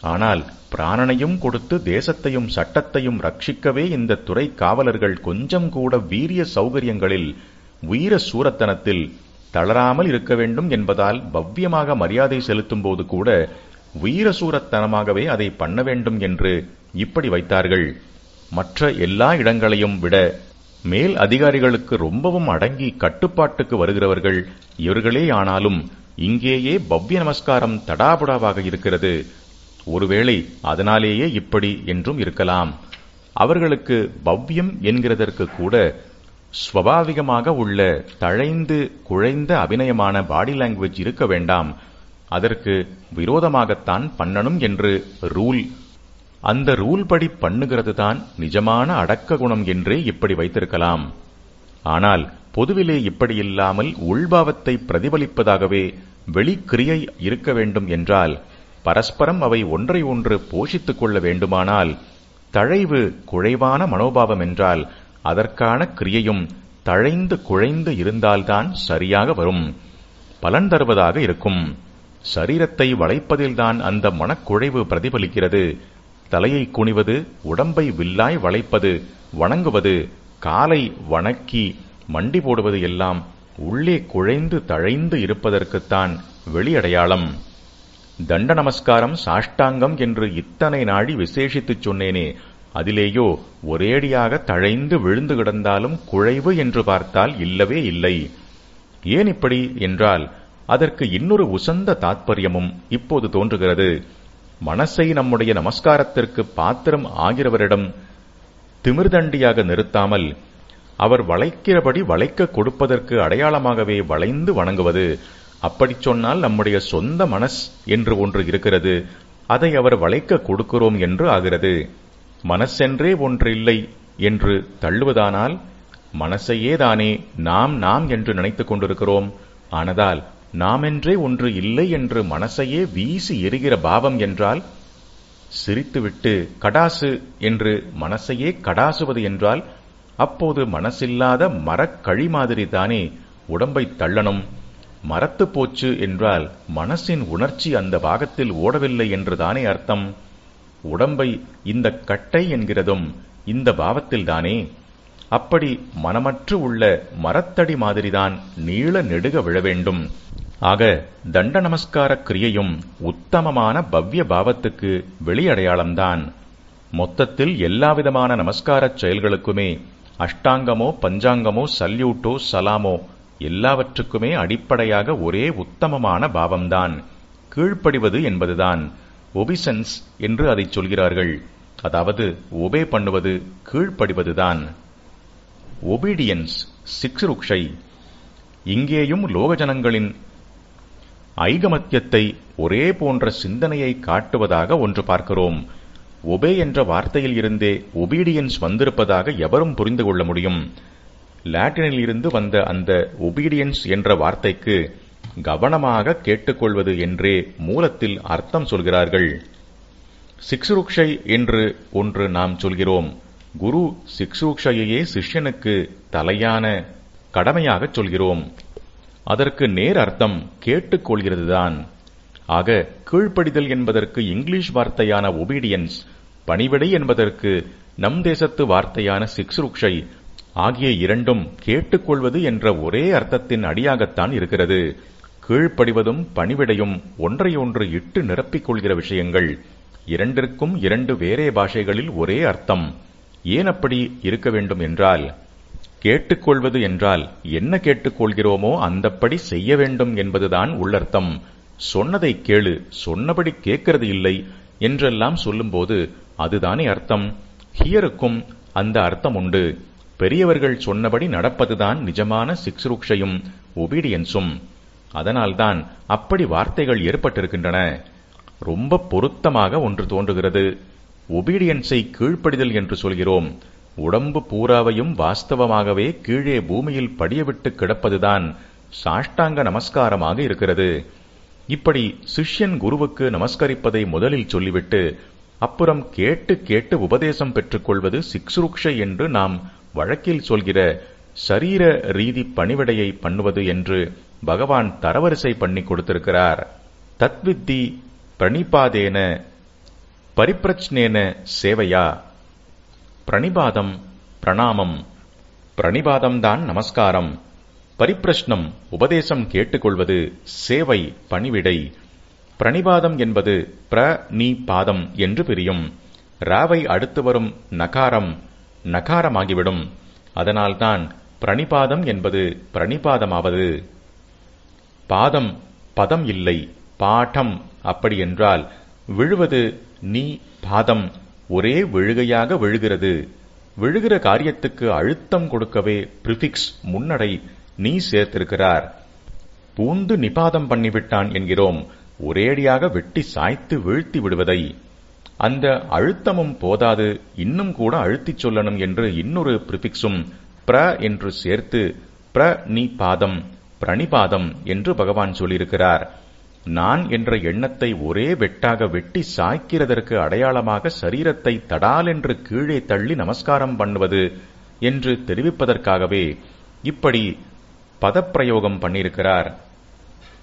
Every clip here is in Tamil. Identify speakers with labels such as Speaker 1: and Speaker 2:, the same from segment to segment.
Speaker 1: ஆனால் பிராணனையும் கொடுத்து தேசத்தையும் சட்டத்தையும் ரட்சிக்கவே இந்த துறை காவலர்கள் கொஞ்சம் கூட வீரிய சௌகரியங்களில் வீர சூரத்தனத்தில் தளராமல் இருக்க வேண்டும் என்பதால் பவ்யமாக மரியாதை செலுத்தும் போது கூட வீரசூரத்தனமாகவே அதை பண்ண வேண்டும் என்று இப்படி வைத்தார்கள். மற்ற எல்லா இடங்களையும் விட மேல் அதிகாரிகளுக்கு ரொம்பவும் அடங்கி கட்டுப்பாட்டுக்கு வருகிறவர்கள் இவர்களேயானாலும் இங்கேயே பவ்ய நமஸ்காரம் தடாபுடாவாக இருக்கிறது. ஒருவேளை அதனாலேயே இப்படி என்றும் இருக்கலாம். அவர்களுக்கு பவ்யம் என்கிறதற்கு கூட ஸ்வபாவிகமாக உள்ள தழைந்து குழைந்த அபிநயமான பாடி லாங்குவேஜ் இருக்க வேண்டாம். அதற்கு விரோதமாகத்தான் பண்ணணும் என்று ரூல். அந்த ரூல் படி பண்ணுகிறது தான் நிஜமான அடக்க குணம் என்றே இப்படி வைத்திருக்கலாம். ஆனால் பொதுவிலே இப்படி இல்லாமல் உள்பாவத்தை பிரதிபலிப்பதாகவே வெளிக்கிரியை இருக்க வேண்டும் என்றால், பரஸ்பரம் அவை ஒன்றை ஒன்று போஷித்துக் கொள்ள வேண்டுமானால், தழைவு குழைவான மனோபாவம் என்றால் அதற்கான கிரியையும் தழைந்து குழைந்து இருந்தால்தான் சரியாக வரும், பலன் தருவதாக இருக்கும். சரீரத்தை வளைப்பதில்தான் அந்த மனக்குழைவு பிரதிபலிக்கிறது. தலையை குனிவது, உடம்பை வில்லாய் வளைப்பது, வணங்குவது, காலை வணக்கி மண்டி போடுவது எல்லாம் உள்ளே குழைந்து தழைந்து இருப்பதற்குத்தான் வெளியடையாளம். தண்ட நமஸ்காரம் சாஷ்டாங்கம் என்று இத்தனை நாழி விசேஷித்துச் சொன்னேனே, அதிலேயோ ஒரேடியாக தழைந்து விழுந்து கிடந்தாலும் குழைவு என்று பார்த்தால் இல்லவே இல்லை. ஏன் இப்படி என்றால் அதற்கு இன்னொரு உசந்த தாத்பரியமும் இப்போது தோன்றுகிறது. மனசை நம்முடைய நமஸ்காரத்திற்கு பாத்திரம் ஆகிறவரிடம் திமிர்தண்டியாக நிறுத்தாமல் அவர் வளைக்கிறபடி வளைக்க கொடுப்பதற்கு அடையாளமாகவே வளைந்து வணங்குவது. அப்படி சொன்னால் நம்முடைய சொந்த மனஸ் என்று ஒன்று இருக்கிறது, அதை அவர் வளைக்க கொடுக்கிறோம் என்று ஆகிறது. மனசென்றே ஒன்று இல்லை என்று தள்ளுவதானால் மனசையேதானே நாம் என்று நினைத்துக் கொண்டிருக்கிறோம். ஆனதால் நாமென்றே ஒன்று இல்லை என்று மனசையே வீசி எரிகிற பாவம் என்றால், சிரித்துவிட்டு கடாசு என்று மனசையே கடாசுவது என்றால், அப்போது மனசில்லாத மரக்கழி மாதிரி தானே உடம்பை தள்ளணும். மரத்து போச்சு என்றால் மனசின் உணர்ச்சி அந்த பாகத்தில் ஓடவில்லை என்றுதானே அர்த்தம். உடம்பை இந்த கட்டை என்கிறதும் இந்த பாவத்தில்தானே. அப்படி மனமற்று உள்ள மரத்தடி மாதிரிதான் நீள நெடுக விழ வேண்டும். ஆக தண்ட நமஸ்கார கிரியையும் உத்தமமான பவ்ய பாவத்துக்கு வெளியடையாளம்தான். மொத்தத்தில் எல்லாவிதமான நமஸ்காரச் செயல்களுக்குமே அஷ்டாங்கமோ பஞ்சாங்கமோ சல்யூட்டோ சலாமோ எல்லாவற்றுக்குமே அடிப்படையாக ஒரே உத்தமமான பாவம்தான், கீழ்ப்படிவது என்பதுதான். ஒபிசன்ஸ் என்று அதை சொல்கிறார்கள். அதாவது ஒபே பண்ணுவது, கீழ்ப்படிவதுதான். ஒபீடியன்ஸ், சிக்ஷுருக்ஷை. இங்கேயும் லோகஜனங்களின் ஐகமத்தியத்தை ஒரே போன்ற சிந்தனையை காட்டுவதாக ஒன்று பார்க்கிறோம். ஒபே என்ற வார்த்தையில் இருந்தே ஒபீடியன்ஸ் வந்திருப்பதாக எவரும் புரிந்து கொள்ள முடியும். லாட்டினில் இருந்து வந்த அந்த ஒபீடியன்ஸ் என்ற வார்த்தைக்கு கவனமாக கேட்டுக்கொள்வது என்றே மூலத்தில் அர்த்தம் சொல்கிறார்கள். சிக்ஷுருக்ஷை என்று ஒன்று நாம் சொல்கிறோம். குரு சிக்ஷுருக்ஷையே சிஷ்யனுக்கு தலையான கடமையாகச் சொல்கிறோம். அதற்கு நேர் அர்த்தம் கேட்டுக்கொள்கிறதுதான். ஆக கீழ்ப்படிதல் என்பதற்கு இங்கிலீஷ் வார்த்தையான ஒபீடியன்ஸ், பணிவிடை என்பதற்கு நம் தேசத்து வார்த்தையான சிக்ஷுருக்ஷை ஆகிய இரண்டும் கேட்டுக்கொள்வது என்ற ஒரே அர்த்தத்தின் அடியாகத்தான் இருக்கிறது. கீழ்ப்படிவதும் பணிவிடையும் ஒன்றையொன்று இட்டு நிரப்பிக் கொள்கிற விஷயங்கள். இரண்டிற்கும் இரண்டு வேறே பாஷைகளில் ஒரே அர்த்தம். ஏன் அப்படி இருக்க வேண்டும் என்றால், கேட்டுக்கொள்வது என்றால் என்ன கேட்டுக்கொள்கிறோமோ அந்தப்படி செய்ய வேண்டும் என்பதுதான் உள்ளர்த்தம். சொன்னதை கேளு, சொன்னபடி கேட்கிறது இல்லை என்றெல்லாம் சொல்லும்போது அதுதானே அர்த்தம். ஹியருக்கும் அந்த அர்த்தம் உண்டு. பெரியவர்கள் சொன்னபடி நடப்பதுதான் நிஜமான சிக்ஷுருக்ஷையும் ஒபீடியன்ஸும். அதனால்தான் அப்படி வார்த்தைகள் ஏற்பட்டிருக்கின்றன. ரொம்ப பொருத்தமாக ஒன்று தோன்றுகிறது. ஒபீடியன்ஸை கீழ்ப்படிதல் என்று சொல்கிறோம். உடம்பு பூராவையும் வாஸ்தவமாகவே கீழே பூமியில் படியவிட்டு கிடப்பதுதான் சாஷ்டாங்க நமஸ்காரமாக இருக்கிறது. இப்படி சிஷ்யன் குருவுக்கு நமஸ்கரிப்பதை முதலில் சொல்லிவிட்டு அப்புறம் கேட்டு கேட்டு உபதேசம் பெற்றுக்கொள்வது சிக்ஷுருக்ஷை என்று நாம் வழக்கில் சொல்கிற சரீர ரீதி பணிவிடையை பண்ணுவது என்று பகவான் தரவரிசை பண்ணி கொடுத்திருக்கிறார். தத்வித்தி பிரணிபாதேன பரிப்ரச்னேன சேவையா. பிரணிபாதம் பிரணாமம். பிரணிபாதம்தான் நமஸ்காரம், பரிப்பிரஷ்னம் உபதேசம் கேட்டுக்கொள்வது, சேவை பணிவிடை. பிரணிபாதம் என்பது பாதம் என்று பிரியும். ராவை அடுத்து வரும் நகாரம் நகாரமாகிவிடும். அதனால்தான் பிரணிபாதம் என்பது பிரணிபாதமாவது. பாதம் பதம் இல்லை, பாடம். அப்படி என்றால் விழுவது நீ பாதம், ஒரே விழுகையாக விழுகிறது. விழுகிற காரியத்துக்கு அழுத்தம் கொடுக்கவே பிரிஃபிக்ஸ் முன்னடை நீ சேர்த்திருக்கிறார். பூந்து நிபாதம் பண்ணிவிட்டான் என்கிறோம், ஒரேடியாக வெட்டி சாய்த்து வீழ்த்தி விடுவதை. அந்த அழுத்தமும் போதாது, இன்னும் கூட அழுத்திச் சொல்லணும் என்று இன்னொரு பிரிஃபிக்ஸும் என்று சேர்த்து பிரணிபாதம் பிரணிபாதம் என்று பகவான் சொல்லியிருக்கிறார். நான் என்ற எண்ணத்தை ஒரே வெட்டாக வெட்டி சாய்க்கிறதற்கு அடையாளமாக சரீரத்தை தடால் என்று கீழே தள்ளி நமஸ்காரம் பண்ணுவது என்று தெரிவிப்பதற்காகவே இப்படி பதப்பிரயோகம் பண்ணியிருக்கிறார்.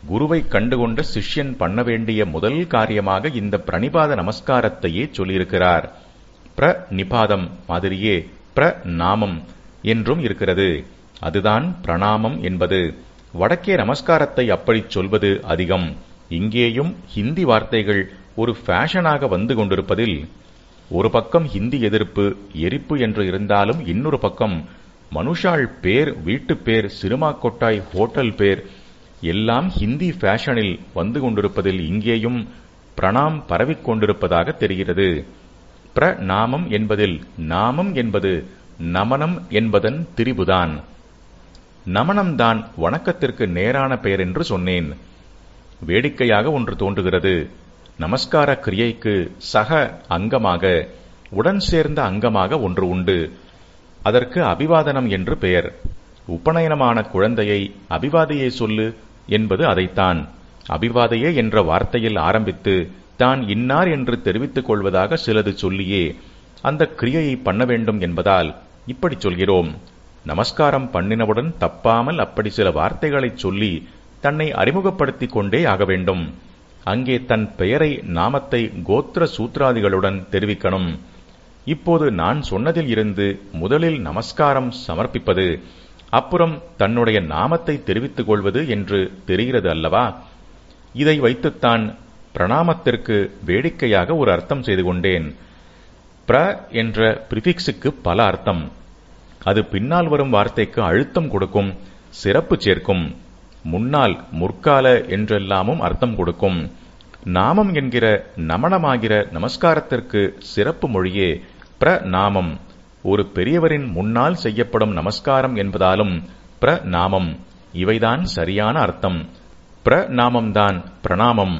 Speaker 1: குருவை கண்டுகொண்ட சிஷ்யன் பண்ண வேண்டிய முதல் காரியமாக இந்த பிரணிபாத நமஸ்காரத்தையே சொல்லியிருக்கிறார். பிரநிபாதம் மாதிரியே பிரநாமம் என்றும் இருக்கிறது. அதுதான் பிரணாமம் என்பது. வடக்கே நமஸ்காரத்தை அப்படி சொல்வது அதிகம். இங்கேயும் ஹிந்தி வார்த்தைகள் ஒரு ஃபேஷனாக வந்து கொண்டிருப்பதில் ஒரு பக்கம் ஹிந்தி எதிர்ப்பு எரிப்பு என்று இருந்தாலும் இன்னொரு பக்கம் மனுஷாள் பேர், வீட்டு பேர், சினிமா கொட்டாய், ஹோட்டல் பேர் எல்லாம் ஹிந்தி ஃபேஷனில் வந்து கொண்டிருப்பதில் இங்கேயும் பிரணாம் பரவிக்கொண்டிருப்பதாக தெரிகிறது. பிரணாமம் என்பதில் நாமம் என்பது நமனம் என்பதன் திரிபுதான். நமனம்தான் வணக்கத்திற்கு நேரான பெயர் என்று சொன்னேன். வேடிக்கையாக ஒன்று தோன்றுகிறது. நமஸ்கார கிரியைக்கு சக அங்கமாக, உடன் சேர்ந்த அங்கமாக ஒன்று உண்டு. அதற்கு அபிவாதனம் என்று பெயர். உபநயனமான குழந்தையை அபிவாதையை சொல்லு என்பது அதைத்தான். அபிவாதையே என்ற வார்த்தையில் ஆரம்பித்து தான் இன்னார் என்று தெரிவித்துக் கொள்வதாக சிலது சொல்லியே அந்த கிரியையை பண்ண வேண்டும் என்பதால் இப்படி சொல்கிறோம். நமஸ்காரம் பண்ணினவுடன் தப்பாமல் அப்படி சில வார்த்தைகளை சொல்லி தன்னை அறிமுகப்படுத்திக் கொண்டே ஆக வேண்டும். அங்கே தன் பெயரை, நாமத்தை கோத்திர சூத்ராதிகளுடன் தெரிவிக்கணும். இப்போது நான் சொன்னதில் இருந்து முதலில் நமஸ்காரம் சமர்ப்பிப்பது, அப்புறம் தன்னுடைய நாமத்தை தெரிவித்துக் கொள்வது என்று தெரிகிறது அல்லவா? இதை வைத்துத்தான் பிரணாமத்திற்கு வேடிக்கையாக ஒரு அர்த்தம் செய்து கொண்டேன். என்ற பிரிஃபிக்ஸுக்கு பல அர்த்தம். அது பின்னால் வரும் வார்த்தைக்கு அழுத்தம் கொடுக்கும், சிறப்பு சேர்க்கும். முன்னால், முற்கால என்றெல்லாமும் அர்த்தம் கொடுக்கும். நாமம் என்கிற நமனமாகிற நமஸ்காரத்திற்கு சிறப்பு மொழியே பிரநாமம். ஒரு பெரியவரின் முன்னால் செய்யப்படும் நமஸ்காரம் என்பதாலும் பிரநாமம். இவைதான் சரியான அர்த்தம். பிரநாமம்தான் பிரணாமம்.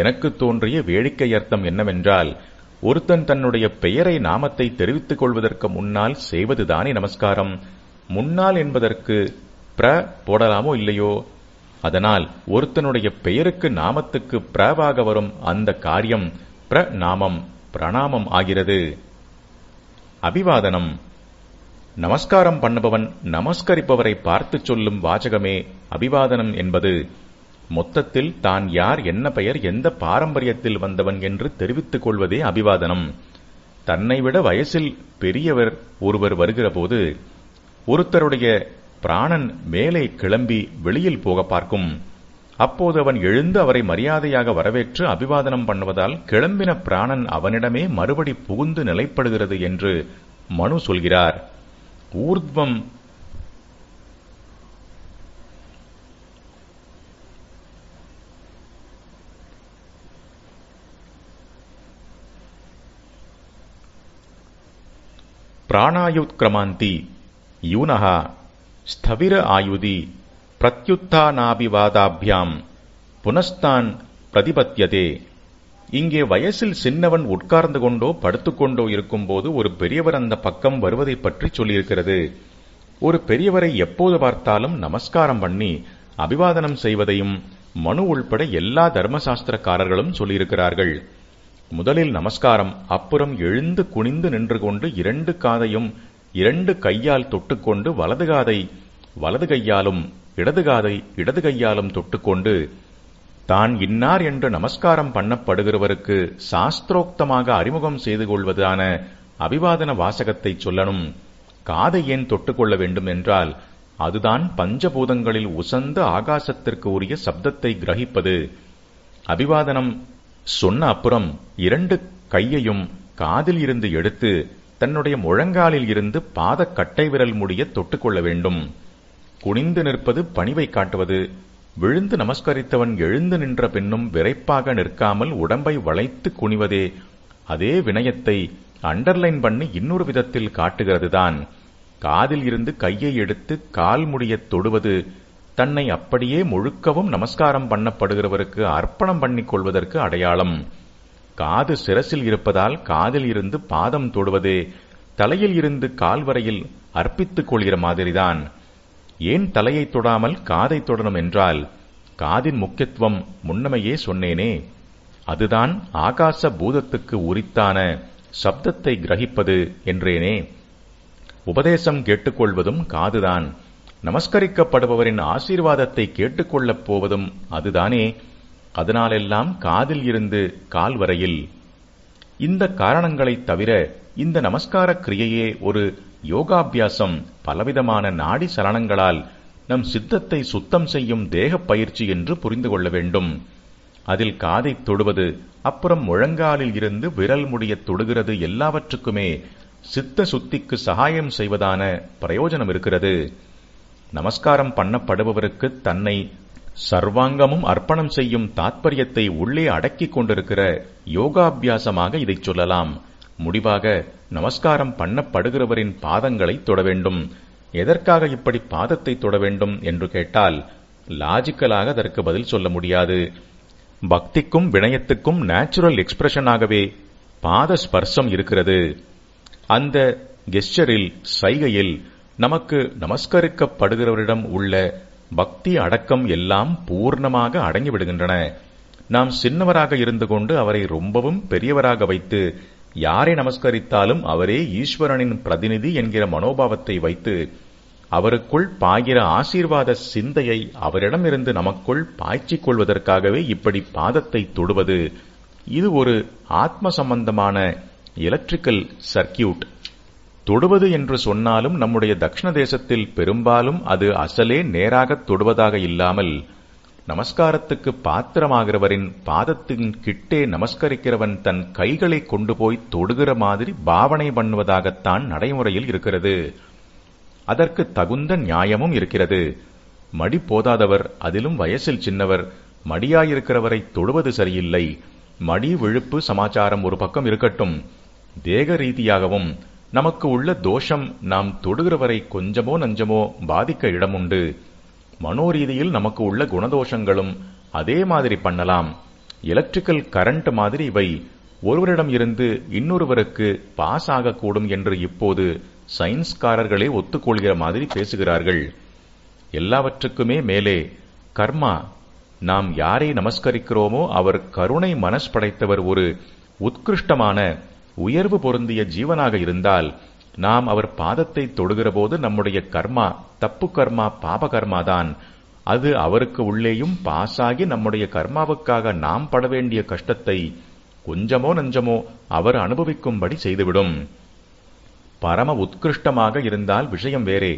Speaker 1: எனக்கு தோன்றிய வேடிக்கை அர்த்தம் என்னவென்றால், ஒருத்தன் தன்னுடைய பெயரை, நாமத்தை தெரிவித்துக் கொள்வதற்கு முன்னால் செய்வதுதானே நமஸ்காரம். முன்னால் என்பதற்கு போடலாமோ இல்லையோ? அதனால் ஒருத்தனுடைய பெயருக்கு, நாமத்துக்கு பிரவாக வரும் அந்த காரியம் பிரநாமம், பிரணாமம் ஆகிறது. அபிவாதனம். நமஸ்காரம் பண்ணுபவன் நமஸ்கரிப்பவரை பார்த்து சொல்லும் வாசகமே அபிவாதனம் என்பது. மொத்தத்தில் தான் யார், என்ன பெயர், எந்த பாரம்பரியத்தில் வந்தவன் என்று தெரிவித்துக் கொள்வதே அபிவாதனம். தன்னை விட வயசில் பெரியவர் ஒருவர் வருகிற போது ஒருத்தருடைய பிராணன் மேலே கிளம்பி வெளியில் போக பார்க்கும். அப்போது அவன் எழுந்து அவரை மரியாதையாக வரவேற்று அபிவாதனம் பண்ணுவதால் கிளம்பின பிராணன் அவனிடமே மறுபடி புகுந்து நிலைப்படுகிறது என்று மனு சொல்கிறார். ஊர்த்வம் பிராணாயுத்கிரமாந்தி யூனஹா ஸ்தவிர ஆயுதி பிரத்யுத்தானாபிவாதாபியாம் புனஸ்தான் பிரதிபத்தியதே. இங்கே வயசில் சின்னவன் உட்கார்ந்து கொண்டோ படுத்துக்கொண்டோ இருக்கும்போது ஒரு பெரியவர் அந்த பக்கம் வருவதை பற்றி சொல்லியிருக்கிறது. ஒரு பெரியவரை எப்போது பார்த்தாலும் நமஸ்காரம் பண்ணி அபிவாதனம் செய்வதையும் மனு உள்பட எல்லா தர்மசாஸ்திரக்காரர்களும் சொல்லியிருக்கிறார்கள். முதலில் நமஸ்காரம், அப்புறம் எழுந்து குனிந்து நின்று கொண்டு 2 காதையும் 2 கையால் தொட்டுக்கொண்டு வலது காதை வலது கையாலும் இடது காதை இடது கையாலும் தொட்டுக்கொண்டு தான் இன்னார் என்று நமஸ்காரம் பண்ணப்படுகிறவருக்கு சாஸ்திரோக்தமாக அறிமுகம் செய்து கொள்வதான அபிவாதன வாசகத்தை சொல்லணும். காதை ஏன் தொட்டுக்கொள்ள வேண்டும் என்றால், அதுதான் பஞ்சபூதங்களில் உசந்த ஆகாசத்திற்கு உரிய சப்தத்தை கிரகிப்பது. அபிவாதனம் சொன்ன அப்புறம் 2 கையையும் காதில் இருந்து எடுத்து தன்னுடைய முழங்காலில் இருந்து பாத கட்டை விரல் முடிய தொட்டுக்கொள்ள வேண்டும். குனிந்து நிற்பது பணிவை காட்டுவது. விழுந்து நமஸ்கரித்தவன் எழுந்து நின்ற பின்னும் விரைப்பாக நிற்காமல் உடம்பை வளைத்து குனிவதே அதே வினயத்தை அண்டர்லைன் பண்ணி இன்னொரு விதத்தில் காட்டுகிறதுதான். காதில் இருந்து கையை எடுத்து கால் முடிய தொடுவது தன்னை அப்படியே முழுக்கவும் நமஸ்காரம் பண்ணப்படுகிறவருக்கு அர்ப்பணம் பண்ணிக் கொள்வதற்கு அடையாளம். காது சிரசில் இருப்பதால் காதில் இருந்து பாதம் தொடுவதே தலையில் இருந்து கால் வரையில் அர்ப்பித்துக் கொள்கிற மாதிரிதான். ஏன் தலையை தொடாமல் காதை தொடரும் என்றால், காதின் முக்கியத்துவம் முன்னமையே சொன்னேனே. அதுதான் ஆகாச பூதத்துக்கு உரித்தான சப்தத்தை கிரகிப்பது என்றேனே. உபதேசம் கேட்டுக்கொள்வதும் காதுதான். நமஸ்கரிக்கப்படுபவரின் ஆசீர்வாதத்தை கேட்டுக்கொள்ளப் போவதும் அதுதானே. அதனாலெல்லாம் காதில் இருந்து கால் வரையில். இந்த காரணங்களைத் தவிர இந்த நமஸ்கார கிரியையே ஒரு யோகாபியாசம். பலவிதமான நாடி சலனங்களால் நம் சித்தத்தை சுத்தம் செய்யும் தேகப் பயிற்சி என்று புரிந்து கொள்ள வேண்டும். அதில் காதை தொடுவது, அப்புறம் முழங்காலில் இருந்து விரல் முடிய தொடுகிறது எல்லாவற்றுக்குமே சித்த சுத்திக்கு சகாயம் செய்வதான பிரயோஜனம் இருக்கிறது. நமஸ்காரம் பண்ணப்படுபவருக்கு தன்னை சர்வாங்கமும் அர்ப்பணம் செய்யும் தாத்பரியத்தை உள்ளே அடக்கிக் கொண்டிருக்கிற யோகாபியாசமாக இதைச் சொல்லலாம். முடிவாக நமஸ்காரம் பண்ணப்படுகிறவரின் பாதங்களை தொட வேண்டும். எதற்காக இப்படி பாதத்தை தொட வேண்டும் என்று கேட்டால், லாஜிக்கலாக அதற்கு பதில் சொல்ல முடியாது. பக்திக்கும் வினயத்துக்கும் நேச்சுரல் எக்ஸ்பிரஷனாகவே பாத ஸ்பர்சம் இருக்கிறது. அந்த கெஸ்டரில், சைகையில் நமக்கு நமஸ்கரிக்கப்படுகிறவரிடம் உள்ள பக்தி அடக்கம் எல்லாம் பூர்ணமாக அடங்கிவிடுகின்றன. நாம் சின்னவராக இருந்து கொண்டு அவரை ரொம்பவும் பெரியவராக வைத்து யாரை நமஸ்கரித்தாலும் அவரே ஈஸ்வரனின் பிரதிநிதி என்கிற மனோபாவத்தை வைத்து அவருக்குள் பாய்கிற ஆசீர்வாத சிந்தையை அவரிடமிருந்து நமக்குள் பாய்ச்சிக் கொள்வதற்காகவே இப்படி பாதத்தை தொடுவது. இது ஒரு ஆத்ம சம்பந்தமான எலக்ட்ரிக்கல் சர்க்கியூட். தொடுவது என்று சொன்னாலும் நம்முடைய தக்ஷண தேசத்தில் பெரும்பாலும் அது அசலே நேராக தொடுவதாக இல்லாமல், நமஸ்காரத்துக்கு பாத்திரமாகிறவரின் பாதத்தின் கிட்டே நமஸ்கரிக்கிறவன் தன் கைகளை கொண்டு போய் தொடுகிற மாதிரி பாவனை பண்ணுவதாகத்தான் நடைமுறையில் இருக்கிறது. அதற்கு தகுந்த நியாயமும் இருக்கிறது. மடி போதாதவர், அதிலும் வயசில் சின்னவர், மடியாயிருக்கிறவரை தொடுவது சரியில்லை. மடி விழுப்பு சமாச்சாரம் ஒரு பக்கம் இருக்கட்டும், தேக ரீதியாகவும் நமக்கு உள்ள தோஷம் நாம் தொடுகிறவரை கொஞ்சமோ நஞ்சமோ பாதிக்க இடமுண்டு. மனோரீதியில் நமக்கு உள்ள குணதோஷங்களும் அதே மாதிரி பண்ணலாம். எலக்ட்ரிக்கல் கரண்ட் மாதிரி இவை ஒருவரிடம் இருந்து இன்னொருவருக்கு பாஸ் ஆகக்கூடும் என்று இப்போது சயின்ஸ்காரர்களே ஒத்துக்கொள்கிற மாதிரி பேசுகிறார்கள். எல்லாவற்றுக்குமே மேலே கர்மா. நாம் யாரை நமஸ்கரிக்கிறோமோ அவர் கருணை மனஸ் படைத்தவர், ஒரு உத்கிருஷ்டமான உயர்வு பொருந்திய ஜீவனாக இருந்தால் நாம் அவர் பாதத்தை தொடுகிறபோது நம்முடைய கர்மா, தப்பு கர்மா, பாப கர்மாதான். அது அவருக்கு உள்ளேயும் பாசாகி நம்முடைய கர்மாவுக்காக நாம் பட வேண்டிய கஷ்டத்தை கொஞ்சமோ நஞ்சமோ அவர் அனுபவிக்கும்படி செய்துவிடும். பரம உத்கிருஷ்டமாக இருந்தால் விஷயம் வேறே.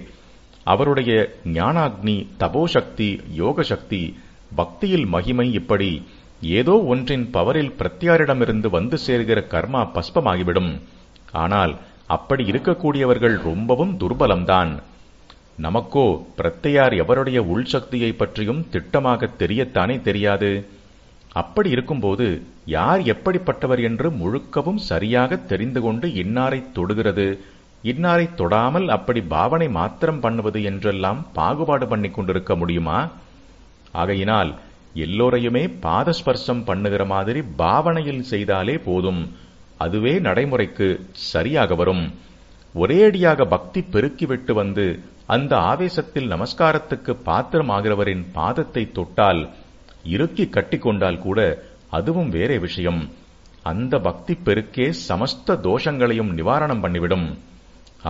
Speaker 1: அவருடைய ஞானாக்னி, தபோசக்தி, யோகசக்தி, பக்தியில் மகிமை, இப்படி ஏதோ ஒன்றின் பவரில் பிரத்யாரிடமிருந்து வந்து சேர்கிற கர்மா பஸ்பமாகிவிடும். ஆனால் அப்படி இருக்கக்கூடியவர்கள் ரொம்பவும் துர்பலம்தான். நமக்கோ பிரத்யார் எவருடைய உள்சக்தியை பற்றியும் திட்டமாக தெரியத்தானே தெரியாது. அப்படி இருக்கும்போது யார் எப்படிப்பட்டவர் என்று முழுக்கவும் சரியாக தெரிந்து கொண்டு இன்னாரை தொடுகிறது, இன்னாரை தொடாமல் அப்படி பாவனை மாத்திரம் பண்ணுவது என்றெல்லாம் பாகுபாடு பண்ணிக் கொண்டிருக்க முடியுமா? ஆகையினால் எல்லோரையுமே பாதஸ்பர்சம் பண்ணுகிற மாதிரி பாவனையில் செய்தாலே போதும். அதுவே நடைமுறைக்கு சரியாக வரும். ஒரேடியாக பக்தி பெருக்கிவிட்டு வந்து அந்த ஆவேசத்தில் நமஸ்காரத்துக்கு பாத்திரமாகிறவரின் பாதத்தை தொட்டால், இறுக்கி கட்டிக்கொண்டால் கூட அதுவும் வேறே விஷயம். அந்த பக்தி பெருக்கே சமஸ்த தோஷங்களையும் நிவாரணம் பண்ணிவிடும்.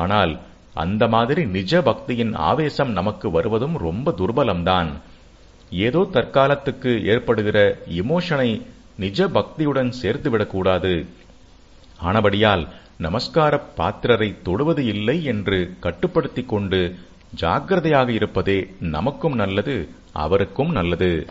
Speaker 1: ஆனால் அந்த மாதிரி நிஜ பக்தியின் ஆவேசம் நமக்கு வருவதும் ரொம்ப துர்பலம்தான். ஏதோ தற்காலத்துக்கு ஏற்படுகிற இமோஷனை நிஜ பக்தியுடன் சேர்த்துவிடக்கூடாது. ஆனபடியால் நமஸ்கார பாத்திரரை தொடுவது இல்லை என்று கட்டுப்படுத்திக் கொண்டு ஜாக்கிரதையாக இருப்பதே நமக்கும் நல்லது, அவருக்கும் நல்லது.